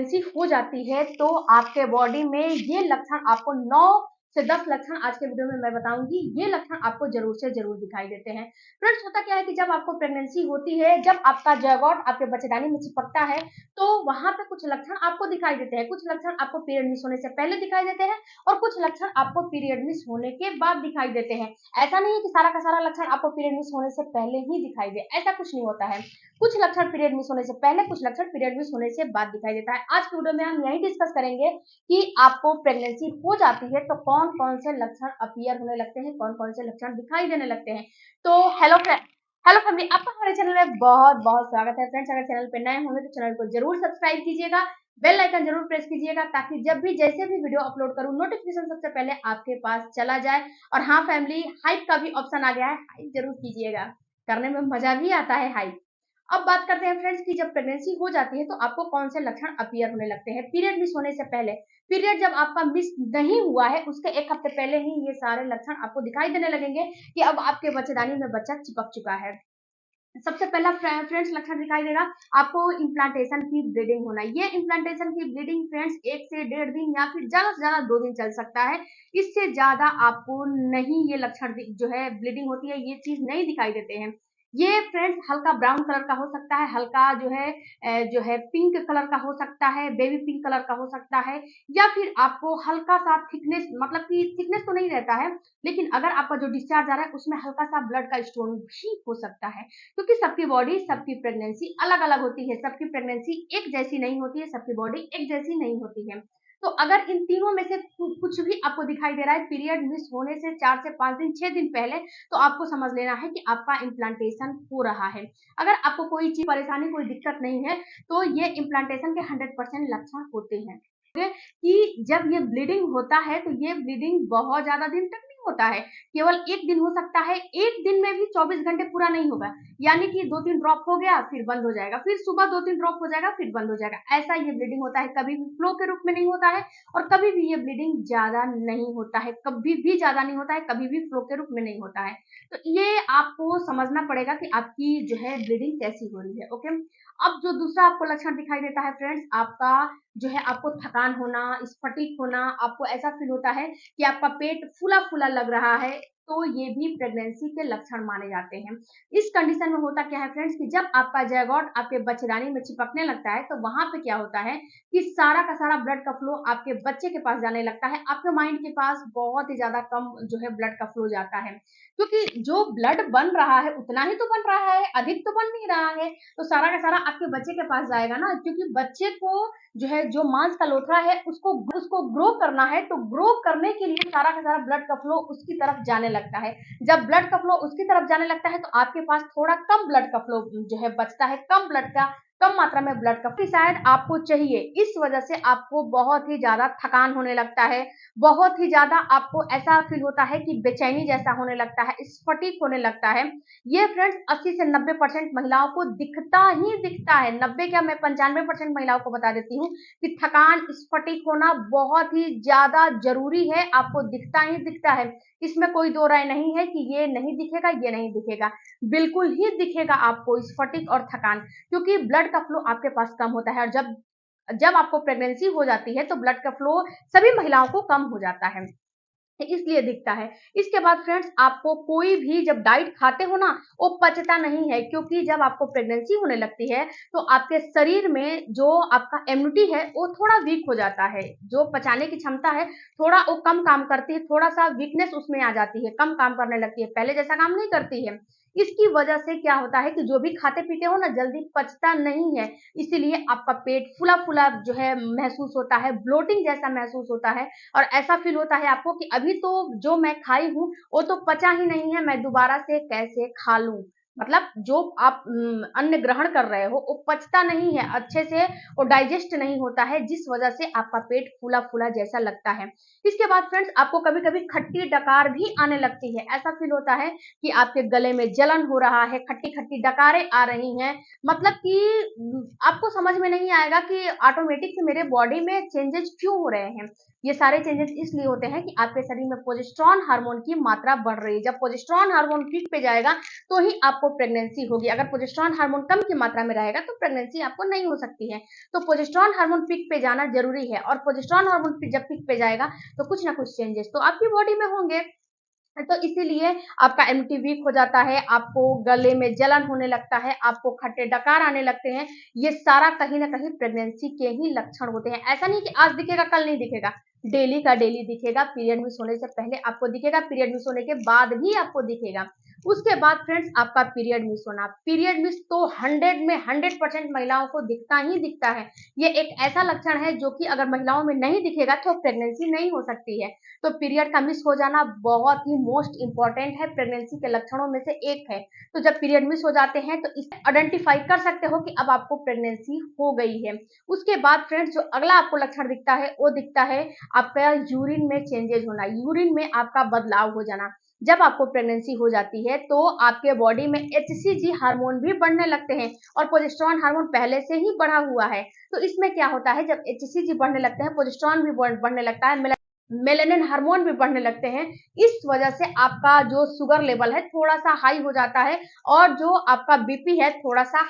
Pregnancy हो जाती है तो आपके बॉडी में ये लक्षण आपको 9 से 10 लक्षण आज के वीडियो में मैं बताऊंगी। ये लक्षण आपको जरूर से जरूर दिखाई देते हैं। फ्रेंड्स, होता क्या है कि जब आपको प्रेगनेंसी होती है, जब आपका जायगोट आपके बच्चेदानी में चिपकता है, तो वहां पे कुछ लक्षण आपको दिखाई देते हैं। कुछ लक्षण आपको पीरियड मिस होने से पहले दिखाई देते हैं और कुछ लक्षण आपको पीरियड मिस होने के बाद दिखाई देते हैं। ऐसा नहीं है कि सारा का सारा लक्षण आपको पीरियड मिस होने से पहले ही दिखाई दे, ऐसा कुछ नहीं होता है। कुछ लक्षण पीरियड मिस होने से पहले, कुछ लक्षण पीरियड मिस होने से बाद दिखाई देता है। आज की वीडियो में हम यही डिस्कस करेंगे कि आपको प्रेगनेंसी हो जाती है तो कौन कौन से लक्षण अपीयर होने लगते हैं, कौन कौन से लक्षण दिखाई देने लगते हैं। तो हेलो फैमिली, आपका हमारे चैनल में बहुत बहुत स्वागत है। फ्रेंड्स, अगर चैनल पे नए होंगे तो चैनल को जरूर सब्सक्राइब कीजिएगा, बेल आइकन जरूर प्रेस कीजिएगा, ताकि जब भी जैसे भी वीडियो अपलोड करूं नोटिफिकेशन सबसे पहले आपके पास चला जाए। और हाँ फैमिली, हाइप का भी ऑप्शन आ गया है, हाइप जरूर कीजिएगा, करने में मजा भी आता है हाइप। अब बात करते हैं फ्रेंड्स कि जब प्रेगनेंसी हो जाती है तो आपको कौन से लक्षण अपीयर होने लगते हैं पीरियड मिस होने से पहले। पीरियड जब आपका मिस नहीं हुआ है उसके एक हफ्ते पहले ही ये सारे लक्षण आपको दिखाई देने लगेंगे कि अब आपके बच्चेदानी में बच्चा चिपक चुका है। सबसे पहला फ्रेंड्स लक्षण दिखाई देगा आपको इम्प्लांटेशन की ब्लीडिंग होना। ये इम्प्लांटेशन की ब्लीडिंग फ्रेंड्स 1 से 1.5 दिन या फिर ज्यादा से ज्यादा 2 दिन चल सकता है। इससे ज्यादा आपको नहीं ये लक्षण जो है ब्लीडिंग होती है, ये चीज नहीं दिखाई देते हैं। ये फ्रेंड्स हल्का ब्राउन कलर का हो सकता है, हल्का जो है पिंक कलर का हो सकता है, बेबी पिंक कलर का हो सकता है, या फिर आपको हल्का सा थिकनेस, मतलब कि थिकनेस तो नहीं रहता है, लेकिन अगर आपका जो डिस्चार्ज आ रहा है उसमें हल्का सा ब्लड का स्टोन भी हो सकता है। क्योंकि सबकी बॉडी, सबकी प्रेगनेंसी अलग अलग होती है, सबकी प्रेगनेंसी एक जैसी नहीं होती है, सबकी बॉडी एक जैसी नहीं होती है। तो अगर इन तीनों में से कुछ भी आपको दिखाई दे रहा है पीरियड मिस होने से 4 से 5 दिन 6 दिन पहले, तो आपको समझ लेना है कि आपका इम्प्लांटेशन हो रहा है। अगर आपको कोई चीज परेशानी, कोई दिक्कत नहीं है, तो ये इम्प्लांटेशन के 100% लक्षण होते हैं। कि जब ये ब्लीडिंग होता है तो ये ब्लीडिंग बहुत ज्यादा दिन तक नहीं होता है, केवल 1 दिन हो सकता है। 1 दिन में भी 24 घंटे पूरा नहीं होगा, यानी कि 2-3 ड्रॉप हो गया फिर बंद हो जाएगा, फिर सुबह 2-3 ड्रॉप हो जाएगा फिर बंद हो जाएगा। ऐसा ये ब्लीडिंग होता है, कभी भी फ्लो के रूप में नहीं होता है और कभी भी ये ब्लीडिंग ज्यादा नहीं होता है, कभी भी ज्यादा नहीं होता है, कभी भी फ्लो के रूप में नहीं होता है। तो ये आपको समझना पड़ेगा कि आपकी जो है ब्लीडिंग कैसी हो रही है। ओके, अब जो दूसरा आपको लक्षण दिखाई देता है फ्रेंड्स, आपका जो है आपको थकान होना, स्फटिक होना, आपको ऐसा फील होता है कि आपका पेट फूला फूला लग रहा है, तो ये भी प्रेगनेंसी के लक्षण माने जाते हैं। इस कंडीशन में होता क्या है फ्रेंड्स कि जब आपका जायगोट आपके बच्चेदानी में चिपकने लगता है तो वहां पे क्या होता है कि सारा का सारा ब्लड का फ्लो आपके बच्चे के पास जाने लगता है, आपके माइंड के पास बहुत ही ज्यादा कम जो है ब्लड का फ्लो जाता है। क्योंकि जो ब्लड बन रहा है उतना ही तो बन रहा है, अधिक तो बन नहीं रहा है, तो सारा का सारा आपके बच्चे के पास जाएगा ना। क्योंकि बच्चे को जो है, जो मांस का लोथड़ा है उसको ग्रो करना है, तो ग्रो करने के लिए सारा का सारा ब्लड का फ्लो उसकी तरफ जाने लगता है। जब ब्लड का फ्लो उसकी तरफ जाने लगता है तो आपके पास थोड़ा कम ब्लड का फ्लो जो है बचता है, कम मात्रा में ब्लड का शायद आपको चाहिए। इस वजह से आपको बहुत ही ज्यादा थकान होने लगता है, बहुत ही ज्यादा आपको ऐसा फील होता है कि बेचैनी जैसा होने लगता है, स्फटिक होने लगता है। ये फ्रेंड्स 80 से 90% महिलाओं को दिखता ही दिखता है। 90 क्या, मैं 95% महिलाओं को बता देती हूँ कि थकान, स्फटिक होना बहुत ही ज्यादा जरूरी है, आपको दिखता ही दिखता है। इसमें कोई दो राय नहीं है कि ये नहीं दिखेगा, ये नहीं दिखेगा, बिल्कुल ही दिखेगा आपको स्फटिक और थकान, क्योंकि ब्लड का फ्लो आपके पास कम होता है। और जब जब आपको प्रेगनेंसी हो जाती है तो ब्लड का फ्लो सभी महिलाओं को कम हो जाता है, इसलिए दिखता है। इसके बाद फ्रेंड्स आपको कोई भी जब डाइट खाते हो ना, वो पचता नहीं है, क्योंकि जब आपको प्रेगनेंसी होने लगती है तो आपके शरीर में जो आपका इम्यूनिटी है वो थोड़ा वीक हो जाता है, जो पचाने की क्षमता है थोड़ा वो कम काम करती है, थोड़ा सा वीकनेस उसमें आ जाती है, कम काम करने लगती है, पहले जैसा काम नहीं करती है। इसकी वजह से क्या होता है कि जो भी खाते पीते हो ना जल्दी पचता नहीं है, इसीलिए आपका पेट फूला फूला जो है महसूस होता है, ब्लोटिंग जैसा महसूस होता है, और ऐसा फील होता है आपको कि अभी तो जो मैं खाई हूँ वो तो पचा ही नहीं है, मैं दोबारा से कैसे खा लूं। मतलब जो आप अन्न ग्रहण कर रहे हो वो पचता नहीं है अच्छे से, वो डाइजेस्ट नहीं होता है, जिस वजह से आपका पेट फूला फूला जैसा लगता है। इसके बाद फ्रेंड्स आपको कभी कभी खट्टी डकार भी आने लगती है, ऐसा फील होता है कि आपके गले में जलन हो रहा है, खट्टी खट्टी डकारें आ रही हैं। मतलब कि आपको समझ में नहीं आएगा कि ऑटोमेटिक से मेरे बॉडी में चेंजेस क्यों हो रहे हैं। ये सारे चेंजेस इसलिए होते हैं कि आपके शरीर में प्रोजेस्टेरॉन हार्मोन की मात्रा बढ़ रही है। जब प्रोजेस्टेरॉन हार्मोन पीक पे जाएगा तो ही आपको प्रेगनेंसी होगी। अगर प्रोजेस्टेरॉन हार्मोन कम की मात्रा में रहेगा तो प्रेगनेंसी आपको नहीं हो सकती है। तो प्रोजेस्टेरॉन हार्मोन पीक पे जाना जरूरी है, और प्रोजेस्टेरॉन हार्मोन जब पीक पे जाएगा तो कुछ ना कुछ चेंजेस तो आपकी बॉडी में होंगे। तो इसीलिए आपका इम्यूनिटी वीक हो जाता है, आपको गले में जलन होने लगता है, आपको खट्टे डकार आने लगते हैं। ये सारा कहीं ना कहीं प्रेगनेंसी के ही लक्षण होते हैं। ऐसा नहीं कि आज दिखेगा कल नहीं दिखेगा, डेली का डेली दिखेगा। पीरियड मिस होने से पहले आपको दिखेगा, पीरियड मिस होने के बाद भी आपको दिखेगा। उसके बाद फ्रेंड्स आपका पीरियड मिस होना, पीरियड मिस तो 100% महिलाओं को दिखता ही दिखता है। ये एक ऐसा लक्षण है जो कि अगर महिलाओं में नहीं दिखेगा तो प्रेगनेंसी नहीं हो सकती है। तो पीरियड का मिस हो जाना बहुत ही मोस्ट इंपॉर्टेंट है, प्रेगनेंसी के लक्षणों में से एक है। तो जब पीरियड मिस हो जाते हैं तो इसे आइडेंटिफाई कर सकते हो कि अब आपको प्रेगनेंसी हो गई है। उसके बाद फ्रेंड्स जो अगला आपको लक्षण दिखता है वो दिखता है आपका यूरिन में चेंजेस होना, यूरिन में आपका बदलाव हो जाना। जब आपको प्रेगनेंसी हो जाती है तो आपके बॉडी में एचसीजी हार्मोन भी बढ़ने लगते हैं, और प्रोजेस्टेरॉन हार्मोन पहले से ही बढ़ा हुआ है। तो इसमें क्या होता है, जब एचसीजी बढ़ने लगते हैं, प्रोजेस्टेरॉन भी बढ़ने लगता है, मेलेनिन हार्मोन भी बढ़ने लगते हैं। इस वजह से आपका जो शुगर लेवल है थोड़ा सा हाई हो जाता है, और जो आपका बीपी है थोड़ा सा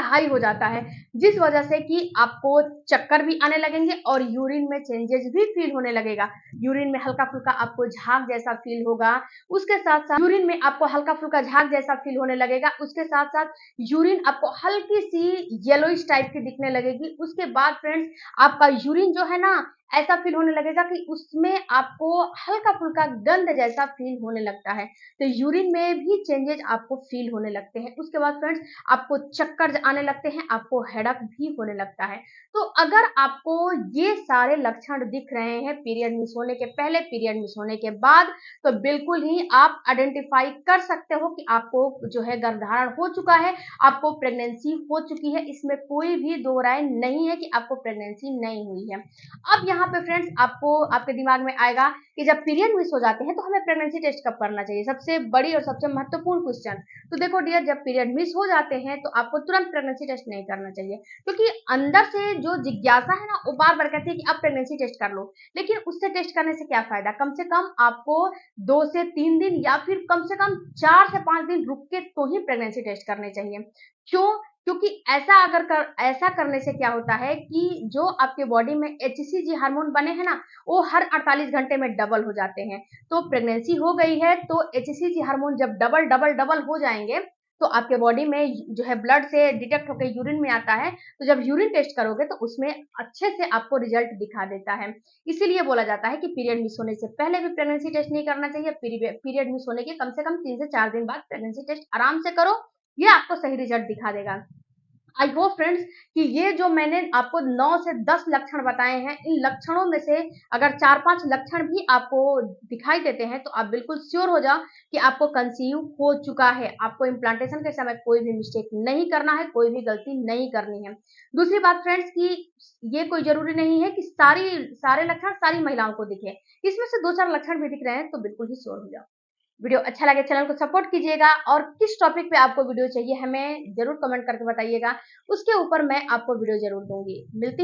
हाई हो जाता है, जिस वजह से कि आपको चक्कर भी आने लगेंगे और यूरिन में चेंजेस भी फील होने लगेगा। यूरिन में हल्का फुल्का आपको झाग जैसा फील होगा। उसके साथ साथ यूरिन में आपको हल्का फुल्का झाग जैसा फील होने लगेगा। उसके साथ साथ यूरिन आपको हल्की सी येलोइश टाइप की दिखने लगेगी। उसके बाद फ्रेंड्स आपका यूरिन जो है ना, ऐसा फील होने लगेगा कि उसमें आपको हल्का फुल्का गंध जैसा फील होने लगता है। तो यूरिन में भी चेंजेस आपको फील होने लगते हैं। उसके बाद फ्रेंड्स आपको चक्कर आने लगते हैं, आपको हेडक भी होने लगता है। तो अगर आपको ये सारे लक्षण दिख रहे हैं पीरियड मिस होने के पहले, पीरियड मिस होने के बाद, तो बिल्कुल ही आप आइडेंटिफाई कर सकते हो कि आपको जो है गर्भधारण हो चुका है, आपको प्रेगनेंसी हो चुकी है। इसमें कोई भी दो राय नहीं है कि आपको प्रेगनेंसी नहीं हुई है। अब यहाँ पे फ्रेंड्स आपको आपके दिमाग में आएगा कि जब पीरियड मिस हो जाते हैं तो हमें प्रेगनेंसी टेस्ट कब करना चाहिए, सबसे बड़ी और सबसे महत्वपूर्ण क्वेश्चन। तो देखो डियर, जब पीरियड मिस हो जाते हैं तो आपको तुरंत प्रेगनेंसी टेस्ट नहीं करना चाहिए, क्योंकि अंदर से जो जिज्ञासा है ना वो बार बार कहती है कि अब प्रेगनेंसी टेस्ट कर लो। लेकिन उससे टेस्ट करने से क्या फायदा, कम से कम आपको 2 से 3 दिन या फिर कम से कम 4 से 5 दिन रुक के तो ही प्रेगनेंसी टेस्ट करने चाहिए। क्यों? क्योंकि ऐसा करने से क्या होता है कि जो आपके बॉडी में एचसीजी हार्मोन बने हैं ना, वो हर 48 घंटे में डबल हो जाते हैं। तो प्रेगनेंसी हो गई है तो एचसीजी हार्मोन जब डबल डबल डबल हो जाएंगे तो आपके बॉडी में जो है ब्लड से डिटेक्ट होकर यूरिन में आता है। तो जब यूरिन टेस्ट करोगे तो उसमें अच्छे से आपको रिजल्ट दिखा देता है। इसीलिए बोला जाता है कि पीरियड मिस होने से पहले भी प्रेगनेंसी टेस्ट नहीं करना चाहिए, पीरियड मिस होने के कम से कम 3 से 4 दिन बाद प्रेगनेंसी टेस्ट आराम से करो, ये आपको सही रिजल्ट दिखा देगा। आई होप फ्रेंड्स कि ये जो मैंने आपको 9 से 10 लक्षण बताए हैं, इन लक्षणों में से अगर 4-5 लक्षण भी आपको दिखाई देते हैं तो आप बिल्कुल श्योर हो जाओ कि आपको कंसीव हो चुका है। आपको इम्प्लांटेशन के समय कोई भी मिस्टेक नहीं करना है, कोई भी गलती नहीं करनी है। दूसरी बात फ्रेंड्स कि ये कोई जरूरी नहीं है कि सारे लक्षण सारी महिलाओं को दिखे। इसमें से 2-4 लक्षण भी दिख रहे हैं तो बिल्कुल ही श्योर हो जाओ। वीडियो अच्छा लगे चैनल को सपोर्ट कीजिएगा, और किस टॉपिक पे आपको वीडियो चाहिए हमें जरूर कमेंट करके बताइएगा, उसके ऊपर मैं आपको वीडियो जरूर दूंगी। मिलती